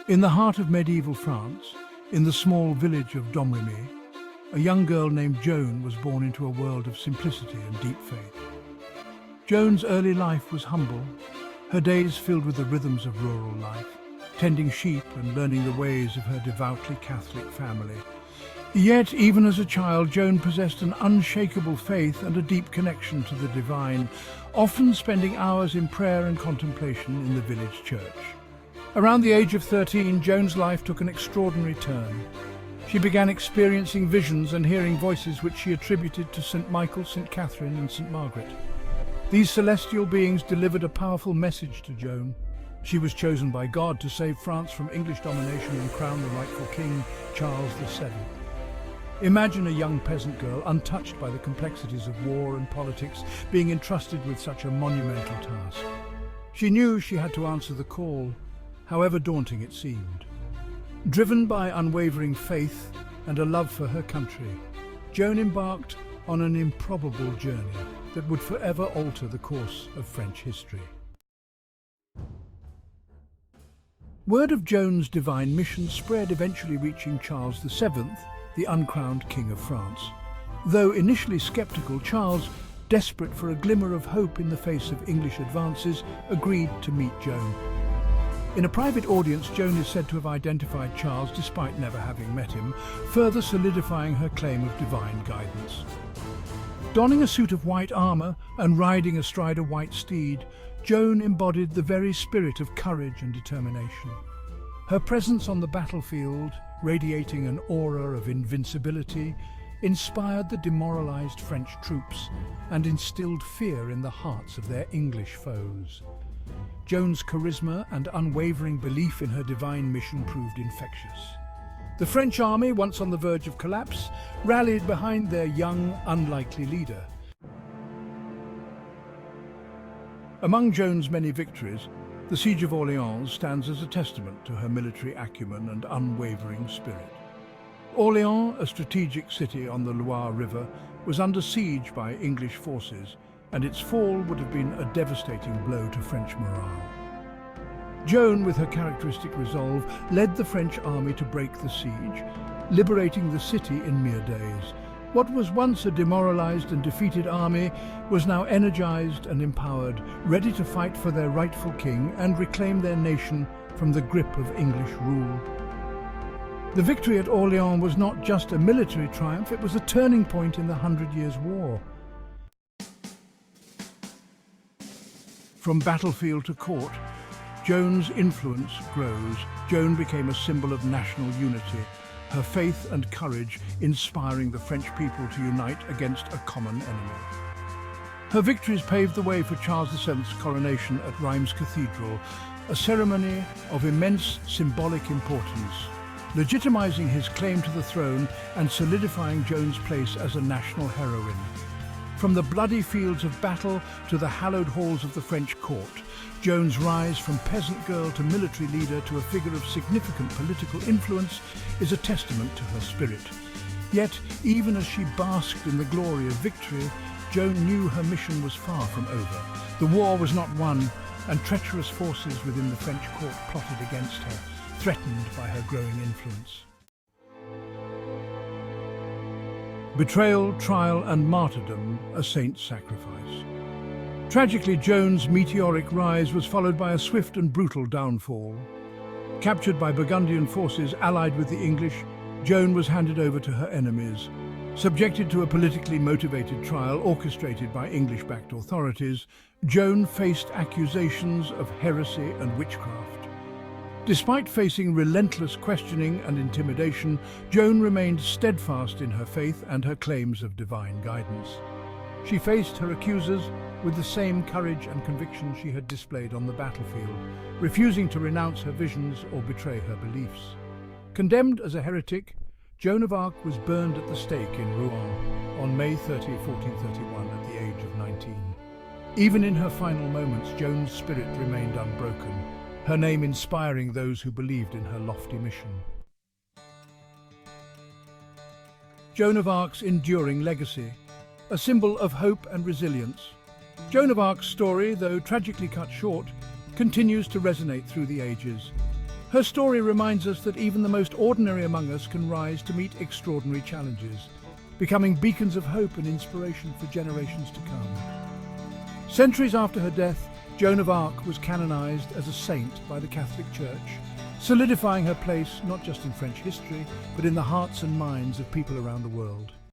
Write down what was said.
In the heart of medieval France, in the small village of Domremy, a young girl named Joan was born into a world of simplicity and deep faith. Joan's early life was humble, her days filled with the rhythms of rural life, tending sheep and learning the ways of her devoutly Catholic family. Yet, even as a child, Joan possessed an unshakable faith and a deep connection to the divine, often spending hours in prayer and contemplation in the village church. Around the age of 13, Joan's life took an extraordinary turn. She began experiencing visions and hearing voices which she attributed to St. Michael, St. Catherine and St. Margaret. These celestial beings delivered a powerful message to Joan. She was chosen by God to save France from English domination and crown the rightful king, Charles VII. Imagine a young peasant girl, untouched by the complexities of war and politics, being entrusted with such a monumental task. She knew she had to answer the call, however daunting it seemed. Driven by unwavering faith and a love for her country, Joan embarked on an improbable journey that would forever alter the course of French history. Word of Joan's divine mission spread, eventually reaching Charles VII, the uncrowned King of France. Though initially skeptical, Charles, desperate for a glimmer of hope in the face of English advances, agreed to meet Joan. In a private audience, Joan is said to have identified Charles despite never having met him, further solidifying her claim of divine guidance. Donning a suit of white armour and riding astride a white steed, Joan embodied the very spirit of courage and determination. Her presence on the battlefield, radiating an aura of invincibility, inspired the demoralized French troops and instilled fear in the hearts of their English foes. Joan's charisma and unwavering belief in her divine mission proved infectious. The French army, once on the verge of collapse, rallied behind their young, unlikely leader. Among Joan's many victories, the Siege of Orleans stands as a testament to her military acumen and unwavering spirit. Orleans, a strategic city on the Loire River, was under siege by English forces, and its fall would have been a devastating blow to French morale. Joan, with her characteristic resolve, led the French army to break the siege, liberating the city in mere days. What was once a demoralized and defeated army was now energized and empowered, ready to fight for their rightful king and reclaim their nation from the grip of English rule. The victory at Orleans was not just a military triumph, it was a turning point in the 100 Years' War. From battlefield to court, Joan's influence grows. Joan became a symbol of national unity, her faith and courage inspiring the French people to unite against a common enemy. Her victories paved the way for Charles VII's coronation at Reims Cathedral, a ceremony of immense symbolic importance, legitimizing his claim to the throne and solidifying Joan's place as a national heroine. From the bloody fields of battle to the hallowed halls of the French court, Joan's rise from peasant girl to military leader to a figure of significant political influence is a testament to her spirit. Yet, even as she basked in the glory of victory, Joan knew her mission was far from over. The war was not won, and treacherous forces within the French court plotted against her, threatened by her growing influence. Betrayal, trial and martyrdom, a saint's sacrifice. Tragically, Joan's meteoric rise was followed by a swift and brutal downfall. Captured by Burgundian forces allied with the English, Joan was handed over to her enemies. Subjected to a politically motivated trial orchestrated by English-backed authorities, Joan faced accusations of heresy and witchcraft. Despite facing relentless questioning and intimidation, Joan remained steadfast in her faith and her claims of divine guidance. She faced her accusers with the same courage and conviction she had displayed on the battlefield, refusing to renounce her visions or betray her beliefs. Condemned as a heretic, Joan of Arc was burned at the stake in Rouen on May 30, 1431, at the age of 19. Even in her final moments, Joan's spirit remained unbroken, her name inspiring those who believed in her lofty mission. Joan of Arc's enduring legacy, a symbol of hope and resilience. Joan of Arc's story, though tragically cut short, continues to resonate through the ages. Her story reminds us that even the most ordinary among us can rise to meet extraordinary challenges, becoming beacons of hope and inspiration for generations to come. Centuries after her death, Joan of Arc was canonized as a saint by the Catholic Church, solidifying her place not just in French history, but in the hearts and minds of people around the world.